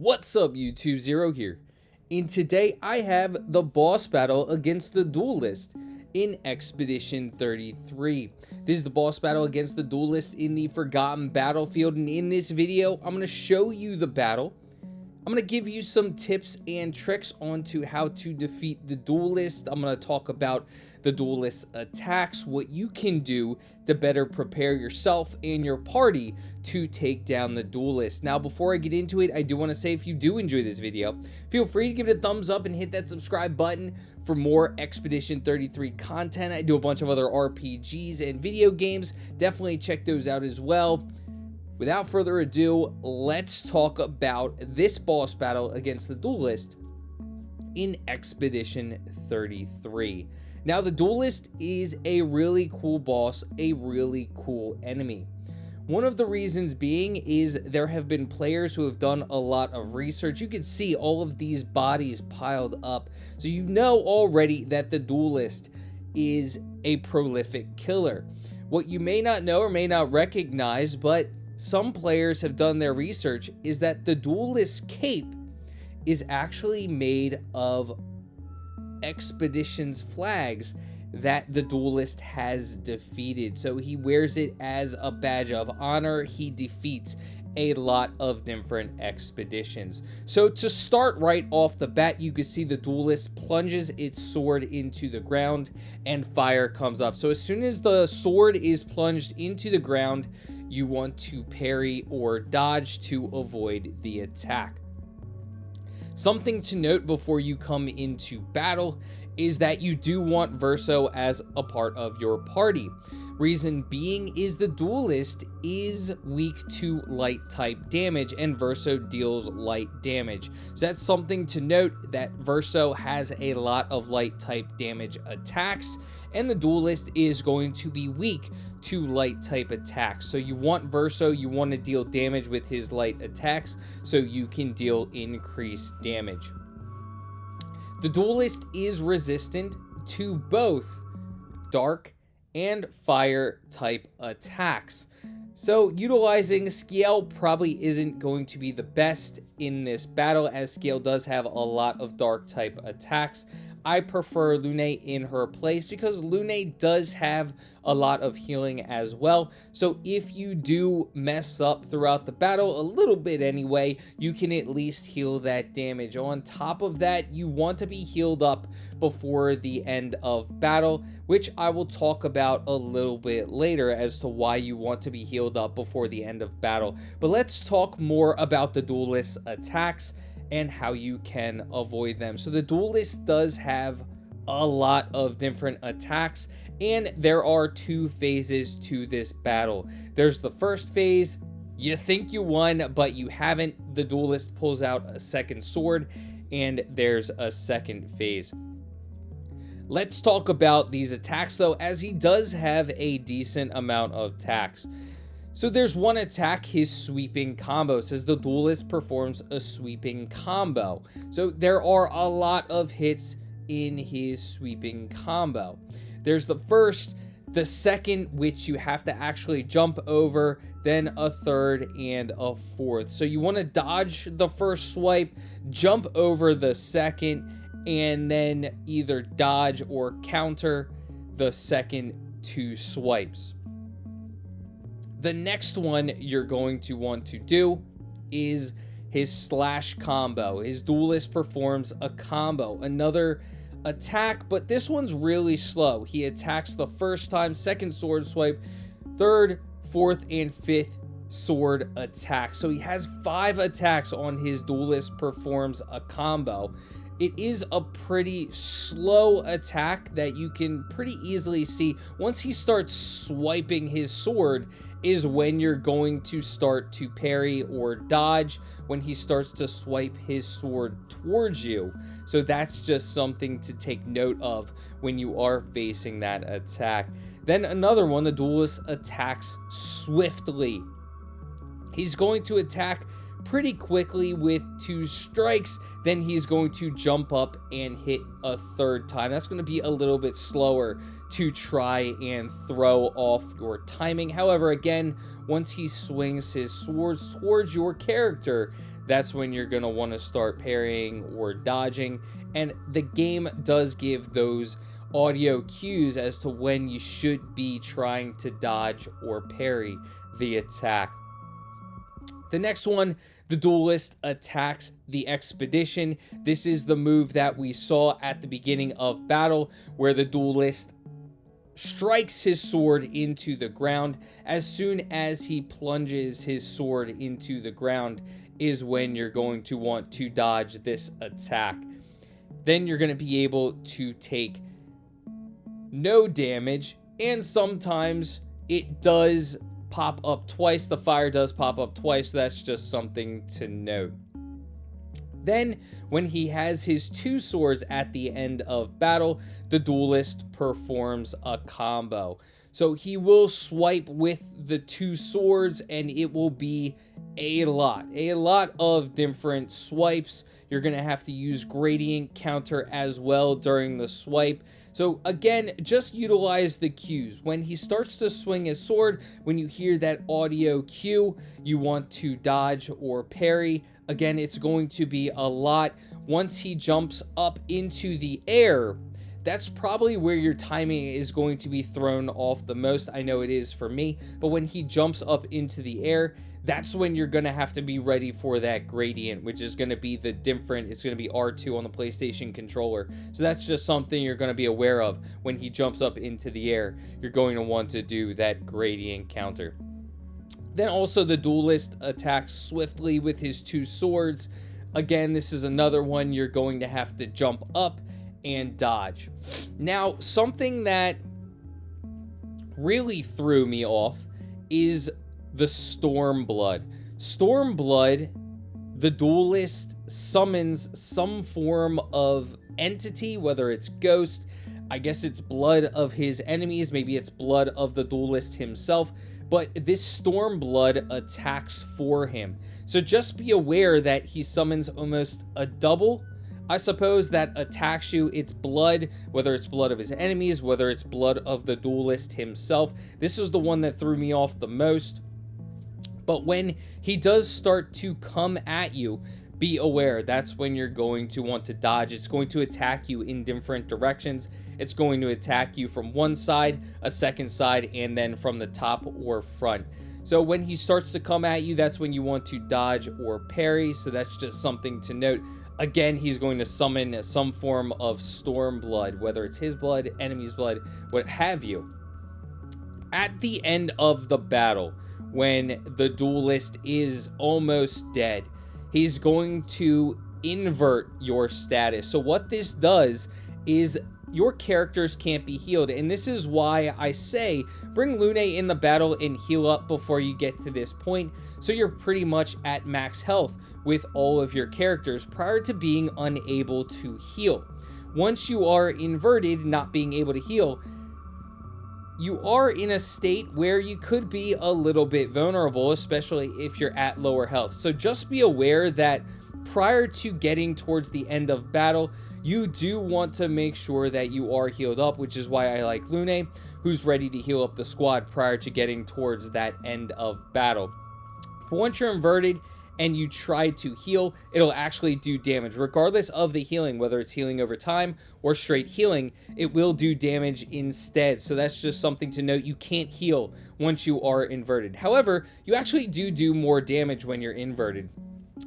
What's up, YouTube? Zero here, and today I have the boss battle against the Dualliste in Expedition 33. This is the boss battle against the Dualliste in the Forgotten Battlefield, and in this video, I'm going to show you the battle. I'm going to give you some tips and tricks onto how to defeat the Dualliste. I'm going to talk about the Dualliste attacks, what you can do to better prepare yourself and your party to take down the Dualliste. Now, before I get into it, I do want to say if you do enjoy this video, feel free to give it a thumbs up and hit that subscribe button for more Expedition 33 content. I do a bunch of other RPGs and video games. Definitely check those out as well. Without further ado, let's talk about this boss battle against the Dualliste in Expedition 33. Now, the Dualliste is a really cool boss, a really cool enemy. One of the reasons being is there have been players who have done a lot of research. You can see all of these bodies piled up. So you know already that the Dualliste is a prolific killer. What you may not know or may not recognize, but some players have done their research, is that the Dualliste cape is actually made of Expedition's flags that the Dualliste has defeated. So he wears it as a badge of honor. He defeats a lot of different expeditions. So to start right off the bat, you can see the Dualliste plunges its sword into the ground and fire comes up. So as soon as the sword is plunged into the ground, you want to parry or dodge to avoid the attack. Something to note before you come into battle is that you do want Verso as a part of your party. Reason being is the Dualliste is weak to light type damage, and Verso deals light damage. So that's something to note, that Verso has a lot of light type damage attacks, and the Dualliste is going to be weak to light type attacks. So you want Verso, you want to deal damage with his light attacks so you can deal increased damage. The Dualliste is resistant to both dark and fire type attacks. So utilizing Scale probably isn't going to be the best in this battle, as Scale does have a lot of dark type attacks. I prefer Lune in her place because Lune does have a lot of healing as well. So if you do mess up throughout the battle, a little bit anyway, you can at least heal that damage. On top of that, you want to be healed up before the end of battle, which I will talk about a little bit later as to why you want to be healed up before the end of battle. But let's talk more about the Dualliste attacks and how you can avoid them. So the Dualliste does have a lot of different attacks, and there are two phases to this battle. There's the first phase, you think you won, but you haven't. The Dualliste pulls out a second sword, and there's a second phase. Let's talk about these attacks though, as he does have a decent amount of attacks. So there's one attack, his sweeping combo, says the Dualliste performs a sweeping combo. So there are a lot of hits in his sweeping combo. There's the first, the second, which you have to actually jump over, then a third and a fourth. So you want to dodge the first swipe, jump over the second, and then either dodge or counter the second two swipes. The next one you're going to want to do is his slash combo. His Dualliste performs a combo, another attack, but this one's really slow. He attacks the first time, second sword swipe, third, fourth, and fifth sword attack. So he has 5 attacks on his Dualliste performs a combo. It is a pretty slow attack that you can pretty easily see. Once he starts swiping his sword is when you're going to start to parry or dodge, when he starts to swipe his sword towards you. So that's just something to take note of when you are facing that attack. Then another one, the Dualliste attacks swiftly. He's going to attack pretty quickly with 2 strikes, then he's going to jump up and hit a third time. That's going to be a little bit slower to try and throw off your timing. However, again, once he swings his swords towards your character, that's when you're going to want to start parrying or dodging. And the game does give those audio cues as to when you should be trying to dodge or parry the attack. The next one, the Dualliste attacks the expedition. This is the move that we saw at the beginning of battle, where the Dualliste strikes his sword into the ground. As soon as he plunges his sword into the ground is when you're going to want to dodge this attack. Then you're going to be able to take no damage, and sometimes it does pop up twice. The fire does pop up twice, so that's just something to note. Then, when he has his two swords at the end of battle, the Dualliste performs a combo. So he will swipe with the two swords, and it will be a lot of different swipes. You're going to have to use gradient counter as well during the swipe. So again, just utilize the cues. When he starts to swing his sword, when you hear that audio cue, you want to dodge or parry. Again, it's going to be a lot. Once he jumps up into the air, that's probably where your timing is going to be thrown off the most. I know it is for me, but when he jumps up into the air, that's when you're going to have to be ready for that gradient, which is going to be the different, it's going to be R2 on the PlayStation controller. So that's just something you're going to be aware of. When he jumps up into the air, you're going to want to do that gradient counter. Then also the Dualliste attacks swiftly with his two swords. Again, this is another one you're going to have to jump up and dodge. Now, something that really threw me off is the Stormblood. Stormblood, the Dualliste summons some form of entity, whether it's ghost, I guess it's blood of his enemies, maybe it's blood of the Dualliste himself, but this Stormblood attacks for him. So just be aware that he summons almost a double, I suppose, that attacks you. It's blood, whether it's blood of his enemies, whether it's blood of the Dualliste himself. This is the one that threw me off the most. But when he does start to come at you, be aware. That's when you're going to want to dodge. It's going to attack you in different directions. It's going to attack you from one side, a second side, and then from the top or front. So when he starts to come at you, that's when you want to dodge or parry. So that's just something to note. Again, he's going to summon some form of Stormblood, whether it's his blood, enemy's blood, what have you. At the end of the battle, when the Dualliste is almost dead, he's going to invert your status. So what this does is your characters can't be healed. And this is why I say bring Lune in the battle and heal up before you get to this point. So you're pretty much at max health with all of your characters prior to being unable to heal. Once you are inverted, not being able to heal, you are in a state where you could be a little bit vulnerable, especially if you're at lower health. So just be aware that prior to getting towards the end of battle, you do want to make sure that you are healed up, which is why I like Lune, who's ready to heal up the squad prior to getting towards that end of battle. But once you're inverted and you try to heal, it'll actually do damage. Regardless of the healing, whether it's healing over time or straight healing, it will do damage instead. So that's just something to note. You can't heal once you are inverted. However, you actually do more damage when you're inverted.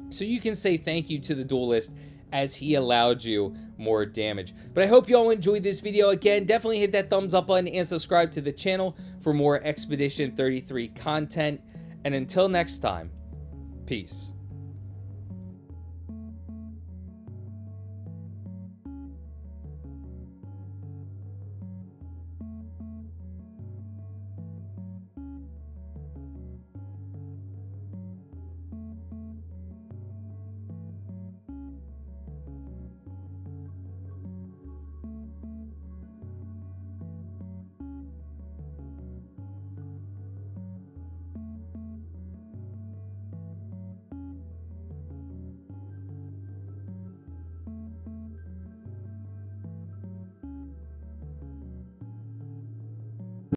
So you can say thank you to the Dualliste as he allowed you more damage. But I hope you all enjoyed this video. Again, definitely hit that thumbs up button and subscribe to the channel for more Expedition 33 content. And until next time, peace.